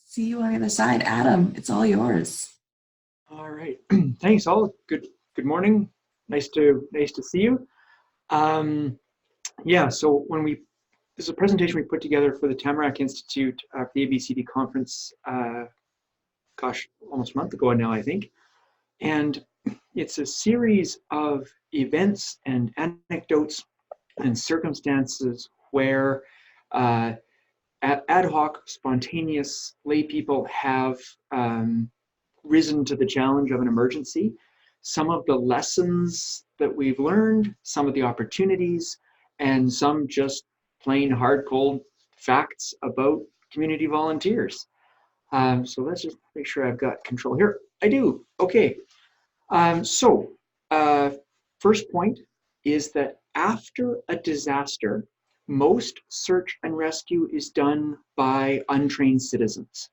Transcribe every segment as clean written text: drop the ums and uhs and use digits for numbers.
See you on the other side. Adam, it's all yours. All right. Thanks all. Good morning. Nice to see you. Um, yeah, so this is a presentation we put together for the Tamarack Institute for the ABCD conference, gosh, almost a month ago now, I think. And it's a series of events and anecdotes and circumstances where uh, ad hoc, spontaneous lay people have risen to the challenge of an emergency. Some of the lessons that we've learned, some of the opportunities, and some just plain hard, cold facts about community volunteers. So let's just make sure I've got control here. I do. Okay. So, first point is that after a disaster, most search and rescue is done by untrained citizens.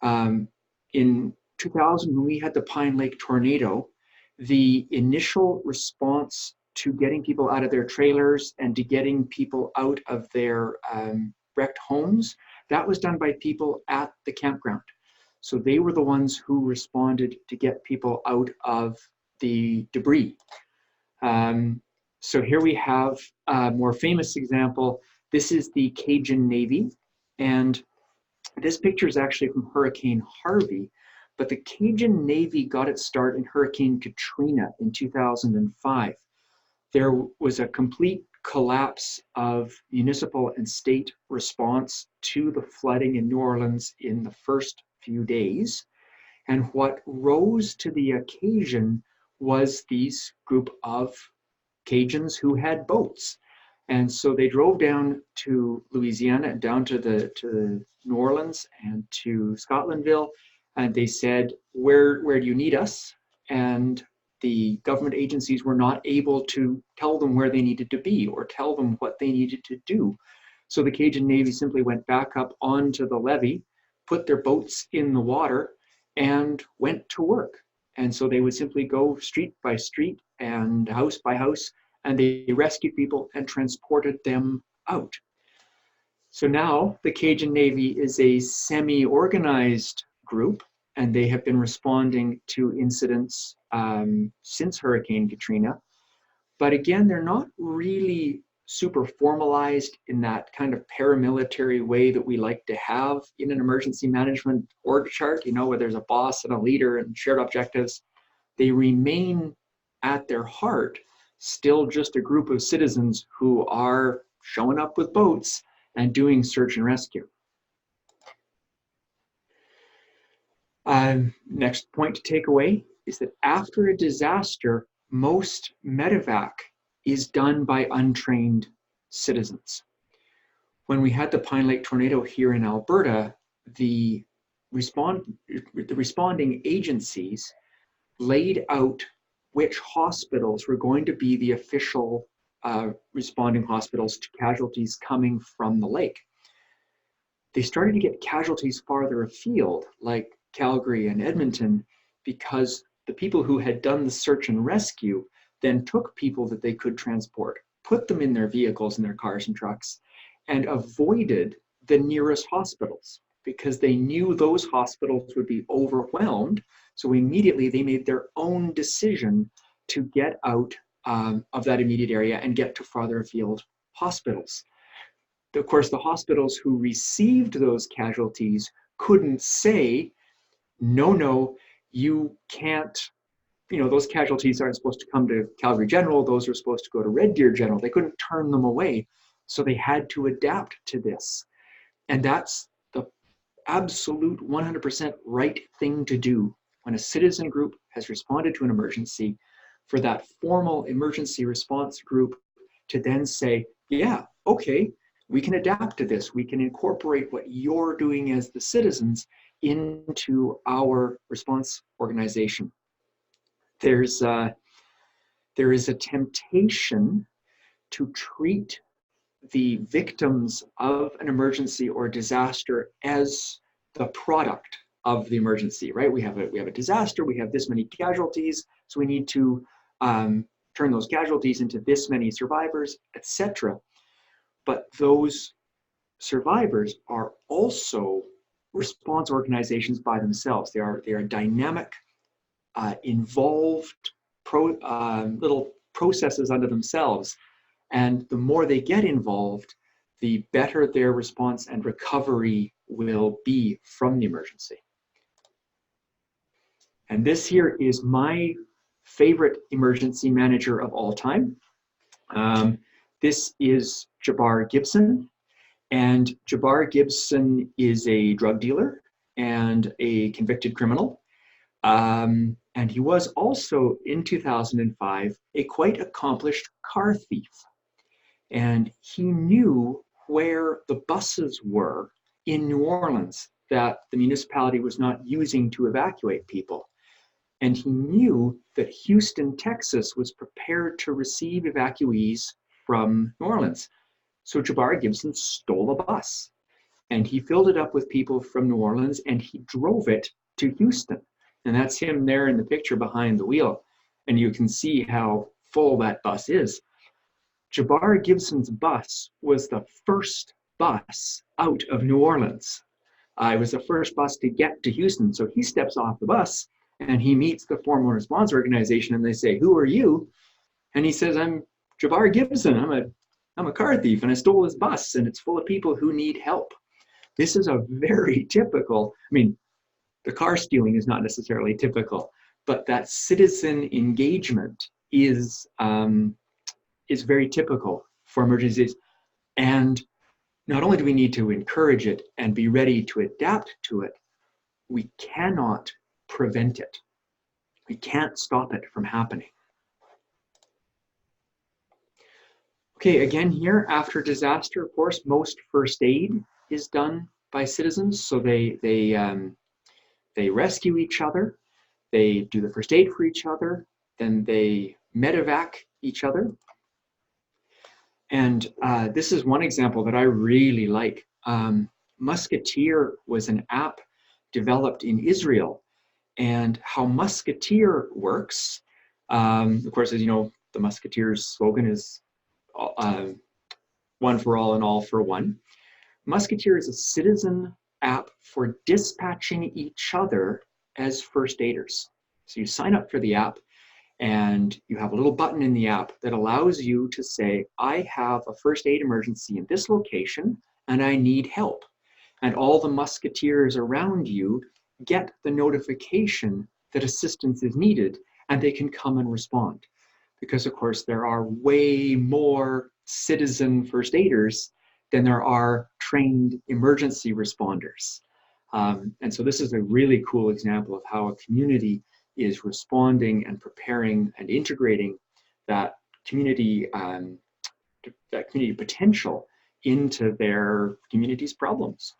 In 2000, when we had the Pine Lake tornado, the initial response to getting people out of their trailers and to getting people out of their wrecked homes, that was done by people at the campground. So they were the ones who responded to get people out of the debris. So here we have a more famous example. This is the Cajun Navy, and this picture is actually from Hurricane Harvey, but the Cajun Navy got its start in Hurricane Katrina in 2005. There was a complete collapse of municipal and state response to the flooding in New Orleans in the first few days. And what rose to the occasion was this group of Cajuns who had boats. And so they drove down to Louisiana, down to New Orleans and to Scotlandville, and they said, where do you need us? And the government agencies were not able to tell them where they needed to be or tell them what they needed to do. So the Cajun Navy simply went back up onto the levee, put their boats in the water, and went to work. And so they would simply go street by street and house by house, and they rescued people and transported them out. So now the Cajun Navy is a semi-organized group, and they have been responding to incidents since Hurricane Katrina. But again, they're not really super formalized in that kind of paramilitary way that we like to have in an emergency management org chart, where there's a boss and a leader and shared objectives. They remain at their heart still just a group of citizens who are showing up with boats and doing search and rescue. Next point to take away is that after a disaster, most medevac is done by untrained citizens. When we had the Pine Lake tornado here in Alberta, the responding agencies laid out which hospitals were going to be the official responding hospitals to casualties coming from the lake. They started to get casualties farther afield, like Calgary and Edmonton, because the people who had done the search and rescue then took people that they could transport, put them in their vehicles and their cars and trucks, and avoided the nearest hospitals because they knew those hospitals would be overwhelmed. So immediately they made their own decision to get out of that immediate area and get to farther afield hospitals. Of course, the hospitals who received those casualties couldn't say, no, you can't, those casualties aren't supposed to come to Calgary General, those are supposed to go to Red Deer General. They couldn't turn them away. So they had to adapt to this. And that's the absolute 100% right thing to do when a citizen group has responded to an emergency, for that formal emergency response group to then say, yeah, okay, we can adapt to this. We can incorporate what you're doing as the citizens into our response organization. There is a temptation to treat the victims of an emergency or disaster as the product of the emergency, right? We have a disaster, we have this many casualties, so we need to turn those casualties into this many survivors, etc. But those survivors are also response organizations by themselves. They are dynamic, involved little processes unto themselves. And the more they get involved, the better their response and recovery will be from the emergency. And this here is my favorite emergency manager of all time. This is Jabbar Gibson. And Jabbar Gibson is a drug dealer and a convicted criminal. And he was also, in 2005, a quite accomplished car thief. And he knew where the buses were in New Orleans that the municipality was not using to evacuate people. And he knew that Houston, Texas was prepared to receive evacuees from New Orleans. So Jabbar Gibson stole a bus and he filled it up with people from New Orleans and he drove it to Houston. And that's him there in the picture behind the wheel. And you can see how full that bus is. Jabbar Gibson's bus was the first bus out of New Orleans. It was the first bus to get to Houston. So he steps off the bus and he meets the 411 response organization and they say, "Who are you?" And he says, "I'm Jabbar Gibson. I'm a car thief and I stole this bus and it's full of people who need help." This is a very typical, I mean, the car stealing is not necessarily typical, but that citizen engagement is very typical for emergencies. And not only do we need to encourage it and be ready to adapt to it, we cannot prevent it. We can't stop it from happening. Okay, again here, after disaster, of course, most first aid is done by citizens. So they rescue each other, they do the first aid for each other, then they medevac each other. And this is one example that I really like. Musketeer was an app developed in Israel. And how Musketeer works, of course, as you know, the Musketeers' slogan is one for all and all for one. Musketeer is a citizen app for dispatching each other as first aiders. So you sign up for the app and you have a little button in the app that allows you to say, "I have a first aid emergency in this location and I need help." And all the Musketeers around you get the notification that assistance is needed and they can come and respond. Because of course there are way more citizen first aiders than there are trained emergency responders. And so this is a really cool example of how a community is responding and preparing and integrating that community potential into their community's problems.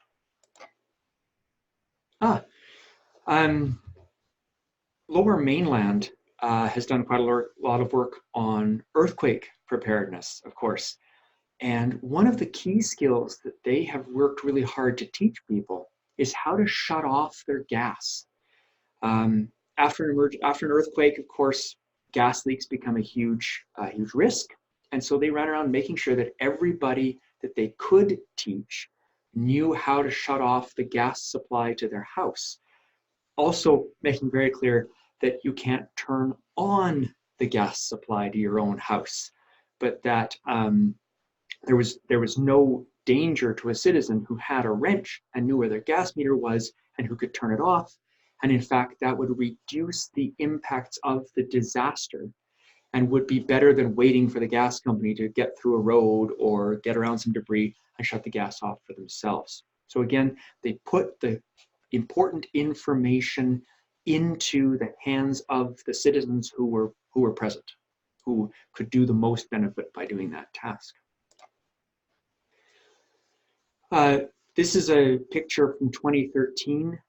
Lower Mainland has done quite a lot of work on earthquake preparedness, of course. And one of the key skills that they have worked really hard to teach people is how to shut off their gas. After an earthquake, of course, gas leaks become a huge risk. And so they ran around making sure that everybody that they could teach knew how to shut off the gas supply to their house. Also making very clear that you can't turn on the gas supply to your own house, but that there was no danger to a citizen who had a wrench and knew where their gas meter was and who could turn it off. And in fact, that would reduce the impacts of the disaster and would be better than waiting for the gas company to get through a road or get around some debris and shut the gas off for themselves. So again, they put the important information into the hands of the citizens who were present, who could do the most benefit by doing that task. This is a picture from 2013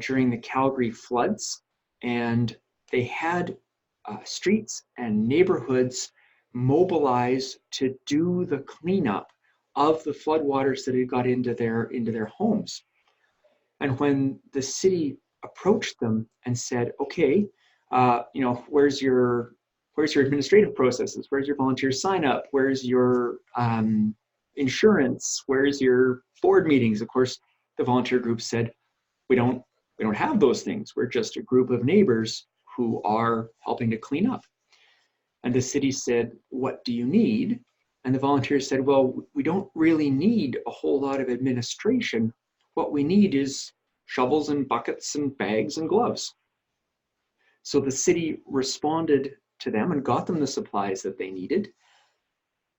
during the Calgary floods, and they had streets and neighborhoods mobilize to do the cleanup of the floodwaters that had got into their homes. And when the city approached them and said, "Okay, where's your administrative processes? Where's your volunteer sign up? Where's your insurance? Where's your board meetings?" Of course, the volunteer group said, we don't have those things. We're just a group of neighbors who are helping to clean up. And the city said, what do you need? And the volunteers said, well, we don't really need a whole lot of administration. What we need is shovels and buckets and bags and gloves. So the city responded to them and got them the supplies that they needed.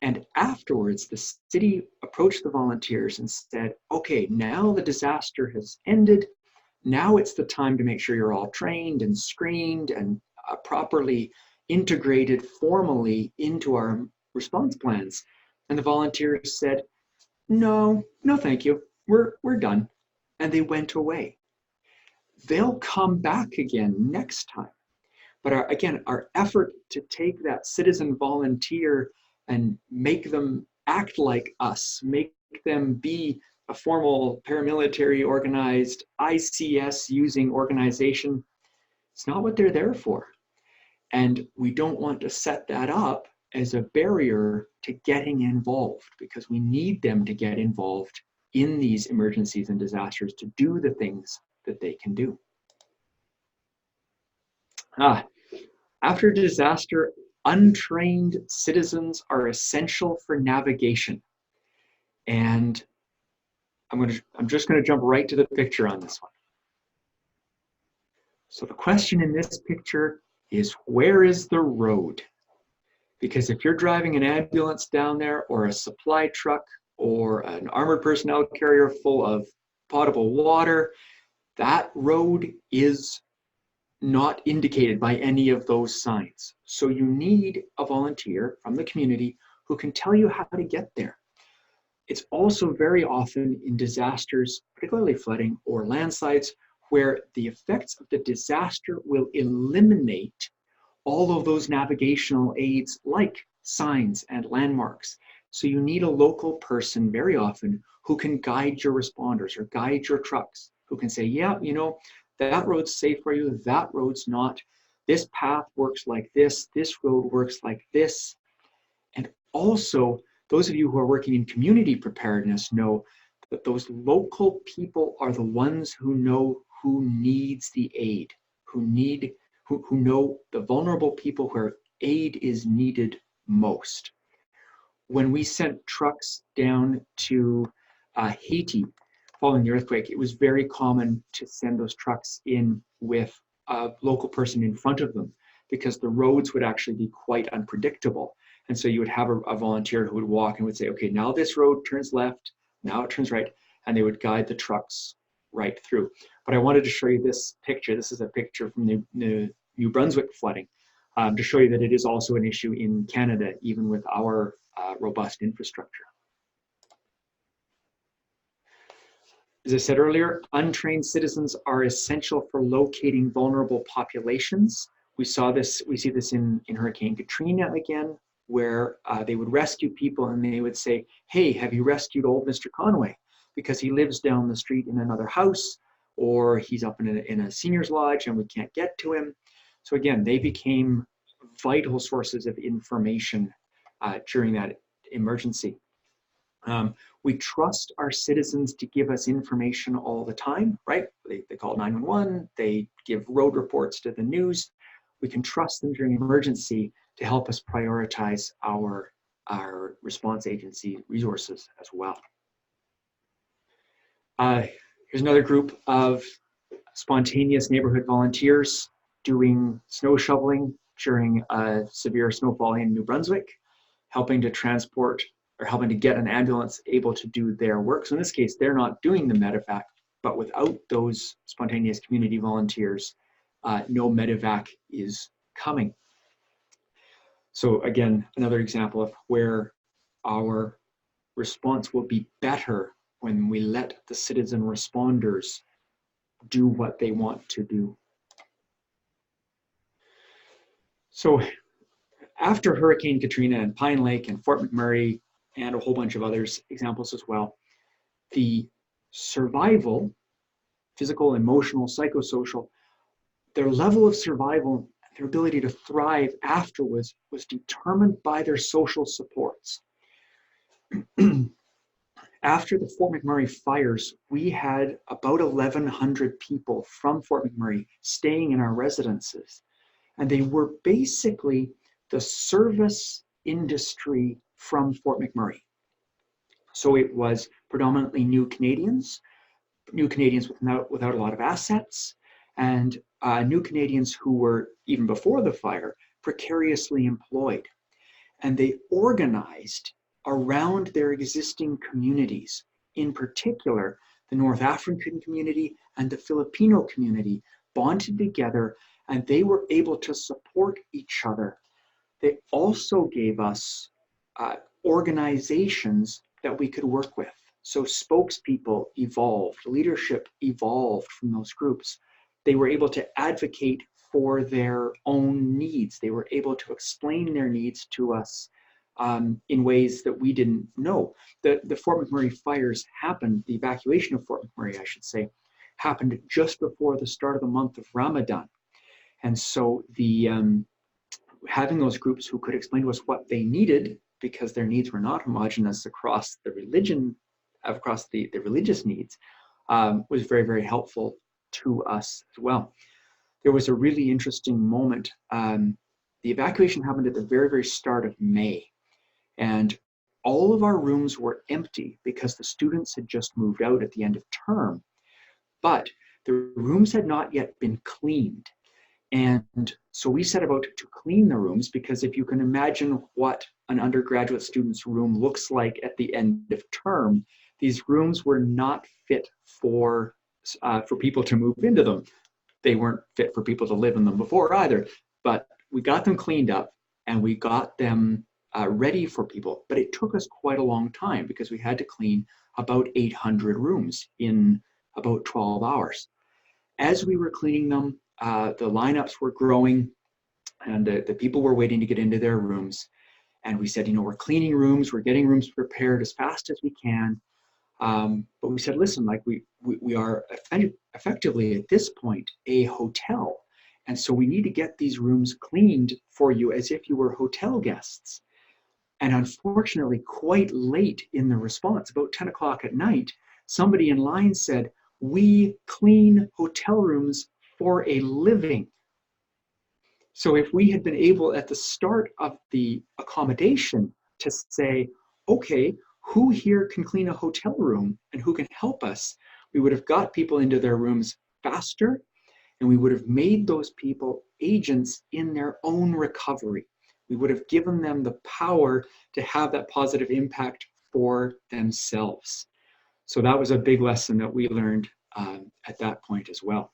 And afterwards, the city approached the volunteers and said, okay, now the disaster has ended. Now it's the time to make sure you're all trained and screened and properly integrated formally into our response plans. And the volunteers said, no, thank you. We're done. And they went away. They'll come back again next time. But our effort to take that citizen volunteer and make them act like us, make them be a formal paramilitary organized ICS using organization, it's not what they're there for. And we don't want to set that up as a barrier to getting involved, because we need them to get involved in these emergencies and disasters to do the things that they can do. After disaster, untrained citizens are essential for navigation. And I'm just going to jump right to the picture on this one. So the question in this picture is, where is the road? Because if you're driving an ambulance down there, or a supply truck, or an armored personnel carrier full of potable water, that road is not indicated by any of those signs. So you need a volunteer from the community who can tell you how to get there. It's also very often in disasters, particularly flooding or landslides, where the effects of the disaster will eliminate all of those navigational aids like signs and landmarks. So you need a local person very often who can guide your responders or guide your trucks, who can say, yeah, you know, that road's safe for you, that road's not. This path works like this road works like this. And also, those of you who are working in community preparedness know that those local people are the ones who know who needs the aid, who know the vulnerable people where aid is needed most. When we sent trucks down to Haiti following the earthquake, it was very common to send those trucks in with a local person in front of them, because the roads would actually be quite unpredictable. And so you would have a volunteer who would walk and would say, okay, now this road turns left, now it turns right, and they would guide the trucks right through. But I wanted to show you this picture. This is a picture from the New Brunswick flooding, to show you that it is also an issue in Canada, even with our robust infrastructure. As I said earlier, untrained citizens are essential for locating vulnerable populations. We see this in Hurricane Katrina again, where they would rescue people and they would say, hey, have you rescued old Mr. Conway? Because he lives down the street in another house, or he's up in a senior's lodge and we can't get to him. So again, they became vital sources of information during that emergency. We trust our citizens to give us information all the time, right? They call 911, they give road reports to the news. We can trust them during emergency to help us prioritize our response agency resources as well. Here's another group of spontaneous neighborhood volunteers doing snow shoveling during a severe snowfall in New Brunswick, helping to transport or helping to get an ambulance able to do their work. So in this case, they're not doing the medevac, but without those spontaneous community volunteers, no medevac is coming. So again, another example of where our response will be better when we let the citizen responders do what they want to do. So after Hurricane Katrina and Pine Lake and Fort McMurray and a whole bunch of others examples as well, the survival, physical, emotional, psychosocial, their level of survival, their ability to thrive afterwards was determined by their social supports. After the Fort McMurray fires, we had about 1,100 people from Fort McMurray staying in our residences. And they were basically the service industry from Fort McMurray. So it was predominantly new Canadians without a lot of assets, and new Canadians who were, even before the fire, precariously employed. And they organized around their existing communities, in particular, the North African community and the Filipino community bonded together, and they were able to support each other. They also gave us organizations that we could work with. So spokespeople evolved, leadership evolved from those groups. They were able to advocate for their own needs. They were able to explain their needs to us in ways that we didn't know. The Fort McMurray fires happened, the evacuation of Fort McMurray, I should say, happened just before the start of the month of Ramadan. And so having those groups who could explain to us what they needed, because their needs were not homogenous across the religious needs, was very, very helpful to us as well. There was a really interesting moment. The evacuation happened at the very, very start of May. And all of our rooms were empty because the students had just moved out at the end of term. But the rooms had not yet been cleaned. And so we set about to clean the rooms, because if you can imagine what an undergraduate student's room looks like at the end of term, these rooms were not fit for people to move into them. They weren't fit for people to live in them before either. But we got them cleaned up and we got them ready for people. But it took us quite a long time, because we had to clean about 800 rooms in about 12 hours. As we were cleaning them, the lineups were growing, and the people were waiting to get into their rooms. And we said, we're cleaning rooms, we're getting rooms prepared as fast as we can. But we said, listen, like we are effectively at this point a hotel. And so we need to get these rooms cleaned for you as if you were hotel guests. And unfortunately, quite late in the response, about 10 o'clock at night, somebody in line said, "We clean hotel rooms for a living." So if we had been able at the start of the accommodation to say, okay, who here can clean a hotel room and who can help us, we would have got people into their rooms faster, and we would have made those people agents in their own recovery. We would have given them the power to have that positive impact for themselves. So that was a big lesson that we learned at that point as well.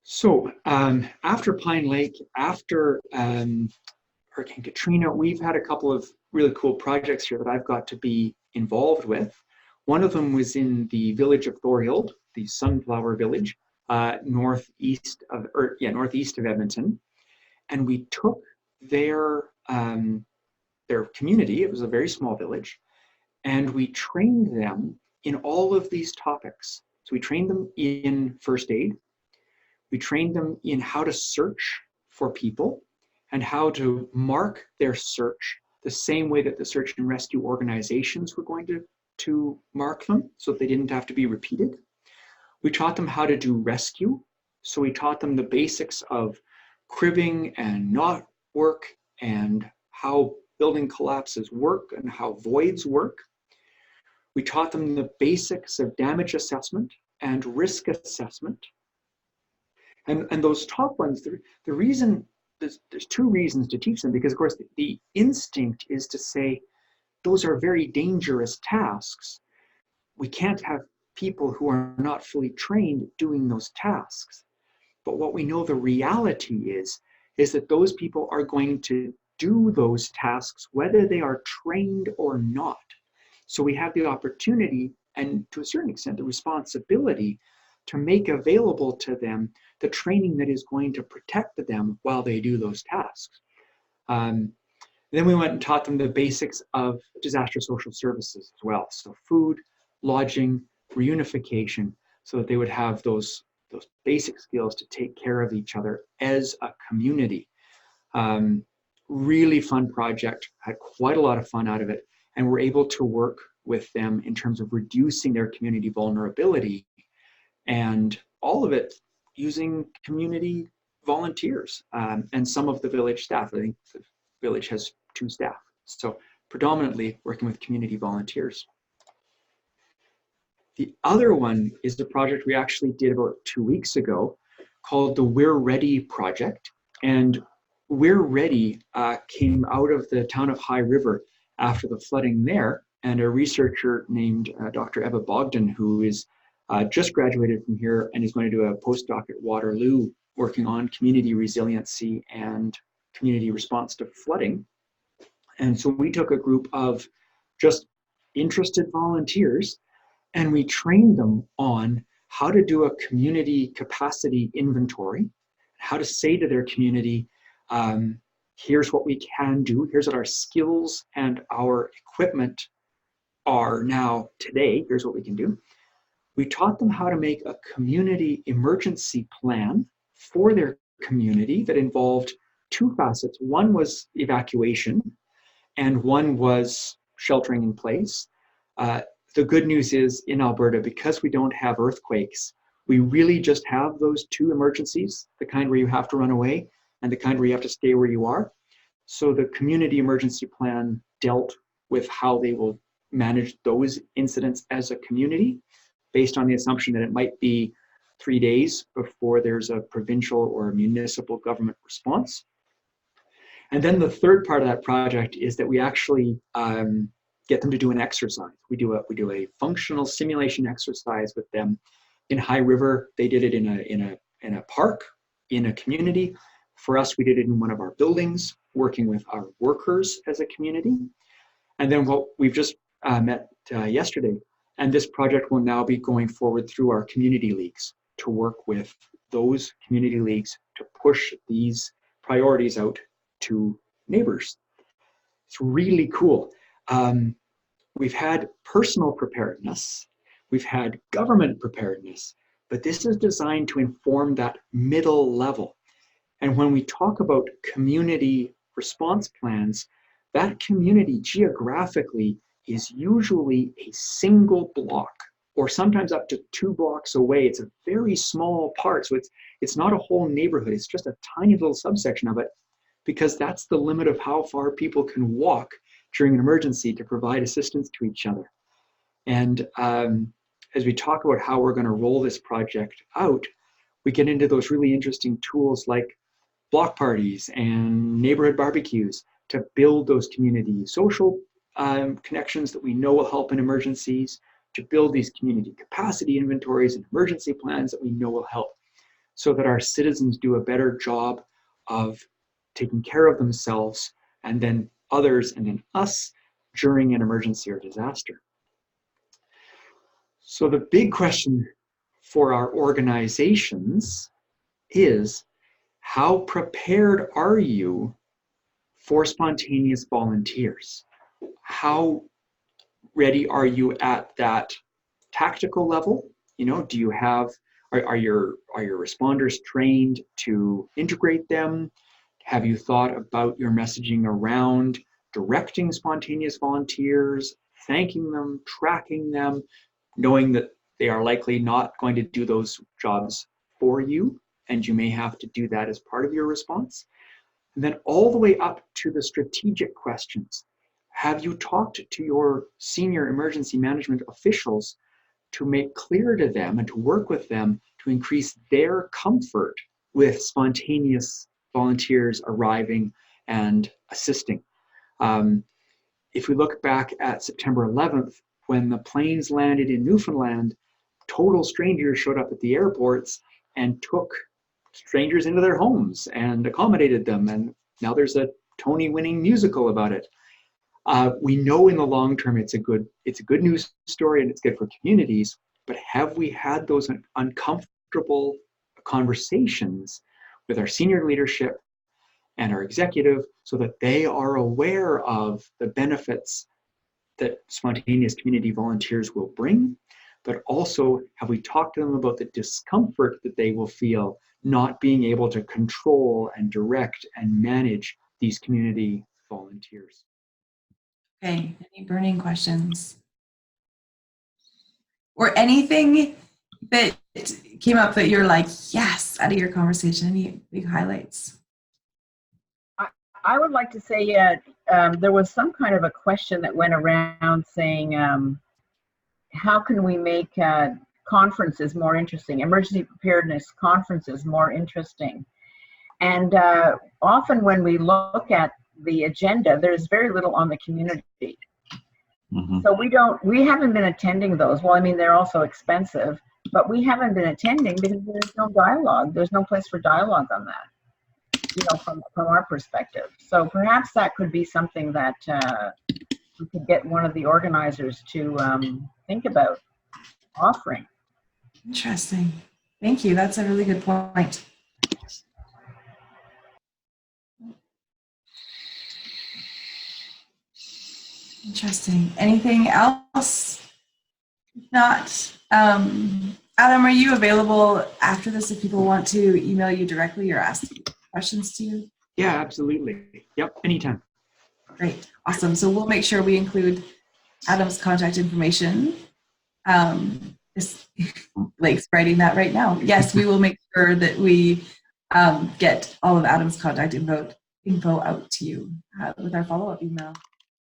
So after Pine Lake, after Hurricane Katrina, we've had a couple of really cool projects here that I've got to be involved with. One of them was in the village of Thorhild, the Sunflower Village, northeast of Edmonton, and we took their community. It was a very small village, and we trained them in all of these topics. So we trained them in first aid. We trained them in how to search for people and how to mark their search the same way that the search and rescue organizations were going to mark them, so that they didn't have to be repeated. We taught them how to do rescue. So we taught them the basics of cribbing and knot work, and how building collapses work and how voids work. We taught them the basics of damage assessment and risk assessment. And those top ones, the reason, there's two reasons to teach them, because of course the instinct is to say, those are very dangerous tasks. We can't have people who are not fully trained doing those tasks. But what we know the reality is that those people are going to do those tasks whether they are trained or not. So we have the opportunity, and to a certain extent the responsibility, to make available to them the training that is going to protect them while they do those tasks. Then we went and taught them the basics of disaster social services as well. So food, lodging, reunification, so that they would have those basic skills to take care of each other as a community. really fun project, had quite a lot of fun out of it, and we're able to work with them in terms of reducing their community vulnerability, and all of it using community volunteers and some of the village staff. I think the village has 2 staff, so predominantly working with community volunteers. The other one is the project we actually did about 2 weeks ago called the We're Ready project. And We're Ready came out of the town of High River after the flooding there, and a researcher named Dr. Eva Bogdan, who is just graduated from here and is going to do a postdoc at Waterloo working on community resiliency and community response to flooding. And so we took a group of just interested volunteers and we trained them on how to do a community capacity inventory, how to say to their community, here's what we can do, here's what our skills and our equipment are now today, here's what we can do. We taught them how to make a community emergency plan for their community that involved 2 facets. One was evacuation and one was sheltering in place. The good news is in Alberta, because we don't have earthquakes, we really just have those 2 emergencies, the kind where you have to run away and the kind where you have to stay where you are. So the community emergency plan dealt with how they will manage those incidents as a community, based on the assumption that it might be 3 days before there's a provincial or a municipal government response. And then the third part of that project is that we actually get them to do an exercise. We do a functional simulation exercise with them. In High River, they did it in a park, in a community. For us, we did it in one of our buildings, working with our workers as a community. And then what we've just met yesterday, and this project will now be going forward through our community leagues to work with those community leagues to push these priorities out to neighbors. It's really cool. We've had personal preparedness, we've had government preparedness, but this is designed to inform that middle level. And when we talk about community response plans, that community geographically is usually a single block, or sometimes up to 2 blocks away. It's a very small part, so it's not a whole neighborhood, it's just a tiny little subsection of it, because that's the limit of how far people can walk during an emergency to provide assistance to each other. And as we talk about how we're going to roll this project out, we get into those really interesting tools like block parties and neighborhood barbecues to build those community social connections that we know will help in emergencies, to build these community capacity inventories and emergency plans that we know will help, so that our citizens do a better job of taking care of themselves and then others and then us during an emergency or disaster. So the big question for our organizations is, how prepared are you for spontaneous volunteers? How ready are you at that tactical level? You know, do you have, are your responders trained to integrate them? Have you thought about your messaging around directing spontaneous volunteers, thanking them, tracking them, knowing that they are likely not going to do those jobs for you, and you may have to do that as part of your response? And then all the way up to the strategic questions. Have you talked to your senior emergency management officials to make clear to them and to work with them to increase their comfort with spontaneous volunteers arriving and assisting? If we look back at September 11th, when the planes landed in Newfoundland, total strangers showed up at the airports and took strangers into their homes and accommodated them. And now there's a Tony-winning musical about it. We know in the long term it's a good news story and it's good for communities, but have we had those uncomfortable conversations with our senior leadership and our executive so that they are aware of the benefits that spontaneous community volunteers will bring, but also have we talked to them about the discomfort that they will feel not being able to control and direct and manage these community volunteers. Okay, any burning questions? Or anything that came up that you're like, yes, out of your conversation, any big highlights? I would like to say, there was some kind of a question that went around saying, how can we make conferences more interesting, emergency preparedness conferences more interesting? And often when we look at the agenda, there's very little on the community. So we haven't been attending those. Well, I mean, they're also expensive, but we haven't been attending because there's no dialogue. There's no place for dialogue on that, from our perspective. So perhaps that could be something that we could get one of the organizers to think about offering. Interesting. Thank you. That's a really good point. Interesting. Anything else? If not, Adam, are you available after this if people want to email you directly or ask questions to you? Yeah, absolutely. Yep, anytime. Great. Awesome. So we'll make sure we include Adam's contact information. Lake's writing that right now. Yes, we will make sure that we get all of Adam's contact info out to you with our follow-up email.